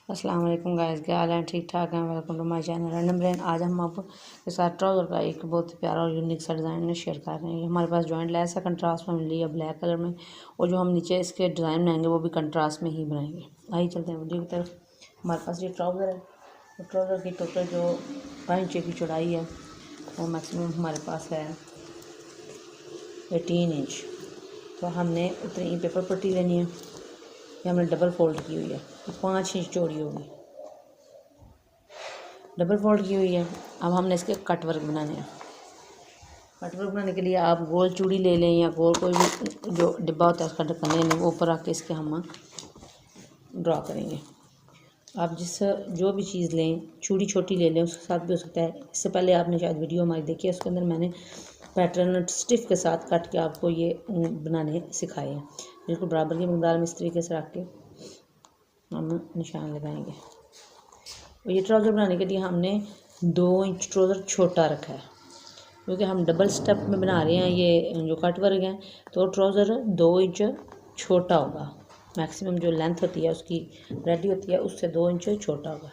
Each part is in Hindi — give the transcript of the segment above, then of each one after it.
अस्सलाम वालेकुम गाइस, क्या हाल है? ठीक ठाक हैं। Welcome to my channel random brain. आज हम आपके साथ ट्राउज़र का एक बहुत ही प्यारा और यूनिक सा डिज़ाइन शेयर कर रहे हैं। ये हमारे पास जॉइंट लेस है, कंट्रास्ट में मिल रही है ब्लैक कलर में, और जो हम नीचे इसके डिज़ाइन बनाएंगे वो भी कंट्रास्ट में ही बनाएंगे। आइए चलते हैं वीडियो की तरफ। हमारे पास ये ट्राउज़र है। तो ट्राउज़र की टोटल जो 5 इंच की चौड़ाई है वो मैक्सिमम हमारे पास है 18 इंच। तो हमने उतनी पेपर पट्टी लेनी है। ये हमने डबल फोल्ड की हुई है, 5 इंच चौड़ी होगी, डबल फोल्ड की हुई है। अब हमने इसके कट वर्क बनाने हैं। कट वर्क बनाने के लिए आप गोल चूड़ी ले लें या गोल कोई भी जो डिब्बा होता है उसका ढक्कन ले लें, वो ऊपर रख के इसके हम ड्रॉ करेंगे। आप जो भी चीज़ लें, चूड़ी छोटी ले लें, उसके साथ भी हो सकता है। इससे पहले आपने शायद वीडियो हमारी देखी है, उसके अंदर मैंने पैटर्न स्टिफ के साथ कट के आपको ये बनाने सिखाए हैं। बिल्कुल बराबर की मकदार में इस तरीके से रख के हम निशान लगाएंगे। और ये ट्राउज़र बनाने के लिए हमने 2 इंच ट्राउज़र छोटा रखा है, क्योंकि हम डबल स्टेप में बना रहे हैं ये जो कट वर्क है। तो ट्राउज़र 2 इंच छोटा होगा, मैक्सिमम जो लेंथ होती है उसकी रेडी होती है उससे 2 इंच छोटा होगा।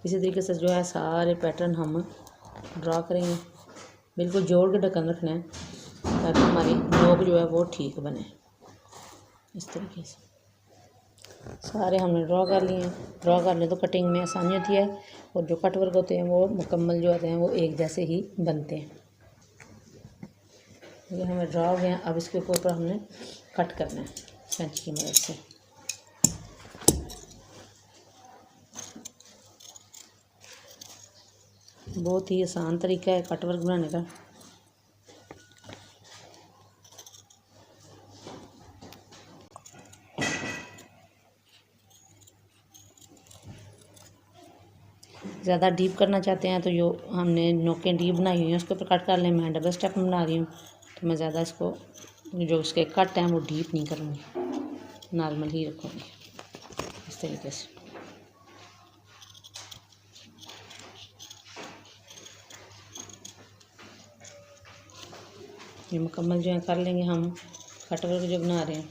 इसी तरीके से जो है सारे पैटर्न हम ड्रा करेंगे। बिल्कुल जोड़ के ढक्कन रखना है ताकि हमारी नोक जो है वो ठीक बने। इस तरीके से सारे हमने ड्रॉ कर लिए हैं। ड्रॉ कर लें तो कटिंग में आसानी होती है, और जो कट वर्क होते हैं वो मुकम्मल जो होते हैं वो एक जैसे ही बनते हैं। ये हमें ड्रॉ हो गए हैं। अब इसके ऊपर हमने कट करना है कैंची की मदद से। बहुत ही आसान तरीका है कट वर्क बनाने का। ज़्यादा डीप करना चाहते हैं तो जो हमने नोकें डीप बनाई हुई हैं उसके ऊपर कट कर लें। मैं डबल स्टेप में बना रही हूँ तो मैं ज़्यादा इसको जो उसके कट हैं वो डीप नहीं करूँगी, नॉर्मल ही रखूँगी इस तरीके से। ये मुकम्मल जो है कर लेंगे हम कट वर्क जो बना रहे हैं।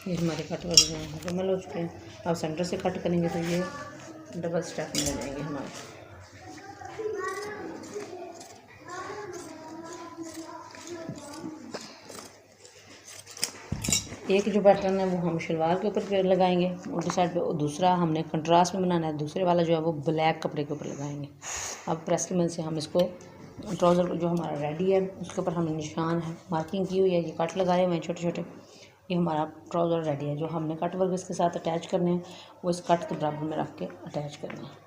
ये हमारे कट वर्क जो है मुकम्मल हो चुके हैं। अब सेंटर से कट करेंगे तो ये डबल स्टेप में हो जाएंगे हमारे। एक जो पैटर्न है वो हम शलवार के ऊपर लगाएंगे उल्टी साइड पे, और दूसरा हमने कंट्रास्ट में बनाना है। दूसरे वाला जो है वो ब्लैक कपड़े के ऊपर लगाएंगे। अब प्रेस की मदद से हम इसको ट्राउज़र जो हमारा रेडी है उसके ऊपर हमने निशान है मार्किंग की हुई है, ये कट लगाए हुए हैं छोटे छोटे। ये हमारा ट्राउज़र रेडी है। जो हमने कट वर्क इसके साथ अटैच करने हैं वो इस कट के बराबर में रख के अटैच करना है।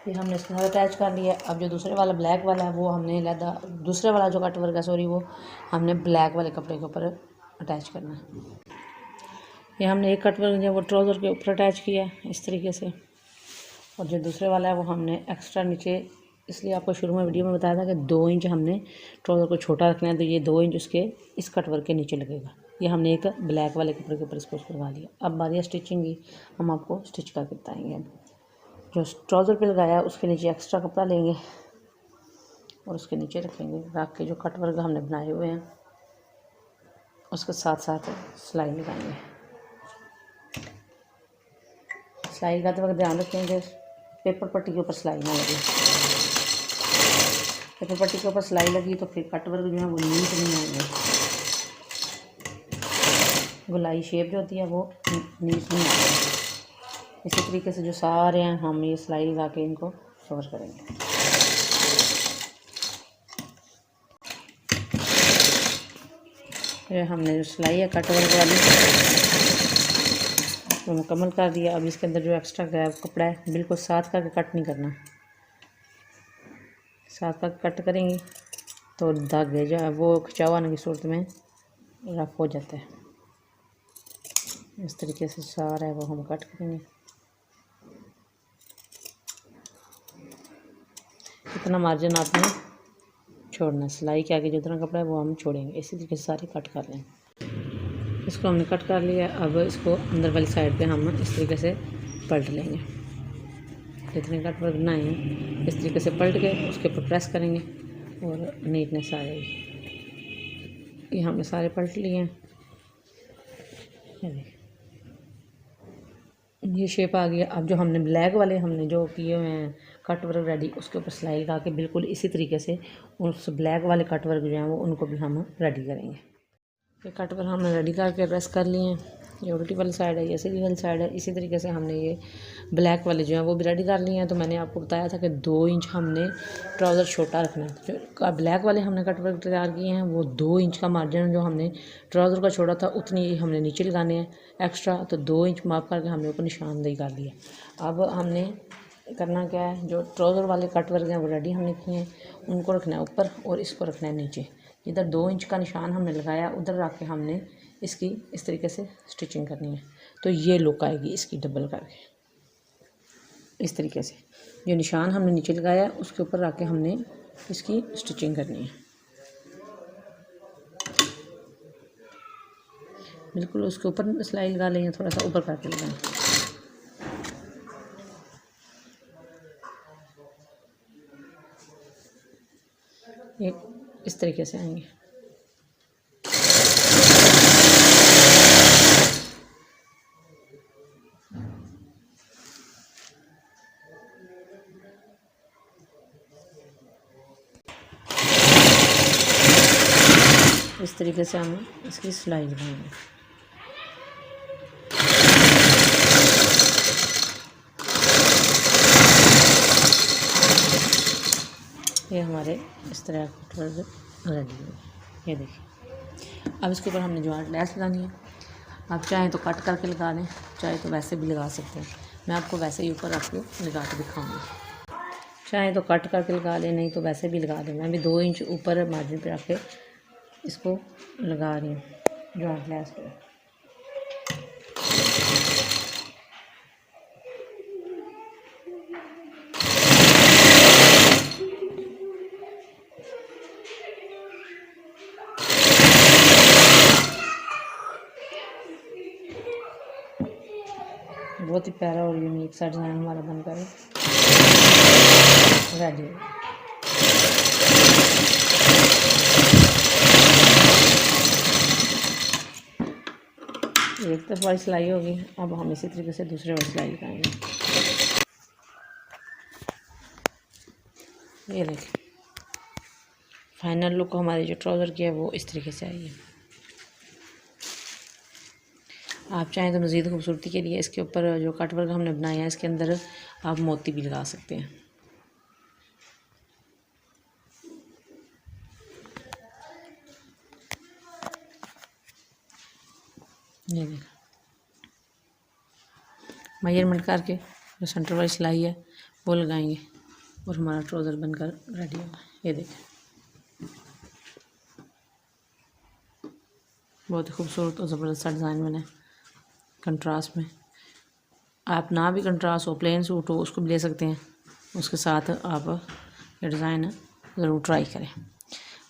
ये हमने इसके साथ अटैच कर लिया। अब जो दूसरे वाला ब्लैक वाला है वो हमने लहदा, दूसरे वाला जो कट वर्क है सॉरी, वो हमने ब्लैक वाले कपड़े के ऊपर अटैच करना है। ये हमने एक कट वर्क जो वो ट्राउज़र के ऊपर अटैच किया है इस तरीके से, और जो दूसरे वाला है वो हमने एक्स्ट्रा नीचे, इसलिए आपको शुरू में वीडियो में बताया था कि 2 इंच हमने ट्राउज़र को छोटा रखना है, तो ये 2 इंच उसके इस कट वर्क के नीचे लगेगा। ये हमने एक ब्लैक वाले कपड़े के ऊपर इसको लगा लिया। अब बारी स्टिचिंग की, हम आपको स्टिच करके बताएंगे। जो ट्राउज़र पे लगाया है उसके नीचे एक्स्ट्रा कपड़ा लेंगे और उसके नीचे रखेंगे, रख के जो कट वर्क हमने बनाए हुए हैं उसके साथ साथ सिलाई लगाएंगे। सिलाई लगाते वक्त ध्यान रखेंगे पेपर पट्टी के ऊपर सिलाई ना लगे। पेपर पट्टी के ऊपर सिलाई लगी तो फिर कट वर्क जो है वो नीट नहीं आएंगे, गोलाई शेप जो होती है वो नीट नहीं आएगी। इसी तरीके से जो सारे हैं हम ये सिलाई लगा के इनको कवर करेंगे। ये हमने जो सिलाई है कट वर्क वाली वो मुकम्मल कर दिया। अब इसके अंदर जो एक्स्ट्रा गैप कपड़ा है बिल्कुल साथ करके कट नहीं करना, साथ करके कट करेंगे तो धागे जो है वो खिंचाव आने की सूरत में रफ हो जाता है। इस तरीके से सारा है वो हम कट करेंगे। इतना मार्जिन आपने छोड़ना, सिलाई के आगे जितना कपड़ा है वो हम छोड़ेंगे। इसी तरीके से सारे कट कर लें। इसको हमने कट कर लिया। अब इसको अंदर वाली साइड पे हम इस तरीके से पलट लेंगे। जितने कट वर्क बनाए हैं इस तरीके से पलट के उसके ऊपर प्रेस करेंगे और नीटनेस आ जाएगी। ये हमने सारे पलट लिए हैं। ये शेप आ गया। अब जो हमने ब्लैक वाले हमने जो किए हुए हैं कट वर्क रेडी, उसके ऊपर सिलाई लगा के बिल्कुल इसी तरीके से उस ब्लैक वाले कट वर्क जो हैं वो उनको भी हम रेडी करेंगे। ये कट वर्क हमने रेडी करके प्रेस कर लिए हैं। ये उल्टी वाली साइड है, ये सीधी वाली साइड है। इसी तरीके से हमने ये ब्लैक वाले जो हैं वो भी रेडी कर लिए हैं। तो मैंने आपको बताया था कि 2 इंच हमने ट्राउज़र छोटा रखना है। जो ब्लैक वाले हमने कट वर्क तैयार किए हैं वो 2 इंच का मार्जिन जो हमने ट्राउज़र का छोड़ा था उतनी ही हमने नीचे लगाने हैं एक्स्ट्रा। तो 2 इंच माप करके हमने ऊपर निशानदेही कर लिया। अब हमने करना क्या है, जो ट्राउज़र वाले कट वर्क हैं वो रेडी हमने किए हैं, उनको रखना है ऊपर और इसको रखना है नीचे। जिधर 2 इंच का निशान हमने लगाया उधर रख के हमने इसकी इस तरीके से स्टिचिंग करनी है। तो ये लुक आएगी इसकी डबल करके इस तरीके से। जो निशान हमने नीचे लगाया उसके ऊपर रख के हमने इसकी स्टिचिंग करनी है। बिल्कुल उसके ऊपर सिलाई लगा लेंगे, थोड़ा सा ऊपर करके लगाएं। ये इस तरीके से आएंगे। इस तरीके से हम इसकी सिलाई लगाएंगे। ये हमारे इस तरह कट वर्क रेडी है। ये देखिए। अब इसके ऊपर हमने ज्वाइंट लेस लगानी है। आप चाहें तो कट करके लगा लें, चाहे तो वैसे भी लगा सकते हैं। मैं आपको वैसे ही ऊपर रख के लगा के दिखाऊंगी। चाहे तो कट करके लगा लें, नहीं तो वैसे भी लगा दें। मैं भी 2 इंच ऊपर मार्जिन पे रख के इसको लगा रही हूँ ज्वाइंट लेस पे। बहुत ही प्यारा और यूनिक सा डिज़ाइन हमारा बनकर रेडी है। एक तरफ वाली सिलाई होगी। अब हम इसी तरीके से दूसरे वाली सिलाई लगाएंगे। ये देखिए फाइनल लुक हमारी जो ट्राउज़र की है वो इस तरीके से आई है। आप चाहें तो मज़ीद खूबसूरती के लिए इसके ऊपर जो कट वर्क हमने बनाया है इसके अंदर आप मोती भी लगा सकते हैं। ये देखो मेजरमेंट करके जो सेंटर वाली सिलाई है वो लगाएंगे और हमारा ट्राउज़र बनकर रेडी होगा। ये देखें बहुत ही खूबसूरत और ज़बरदस्त डिज़ाइन बना है कंट्रास्ट में। आप ना भी कंट्रास्ट हो, प्लेन सूट हो, उसको भी ले सकते हैं। उसके साथ आप ये डिज़ाइन ज़रूर ट्राई करें।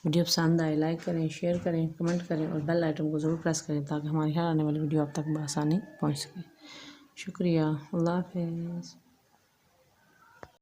वीडियो पसंद आए लाइक करें, शेयर करें, कमेंट करें और बेल आइटम को ज़रूर प्रेस करें ताकि हमारी हर आने वाली वीडियो आप तक बआसानी पहुंच सके। शुक्रिया। अल्लाह हाफ़िज़।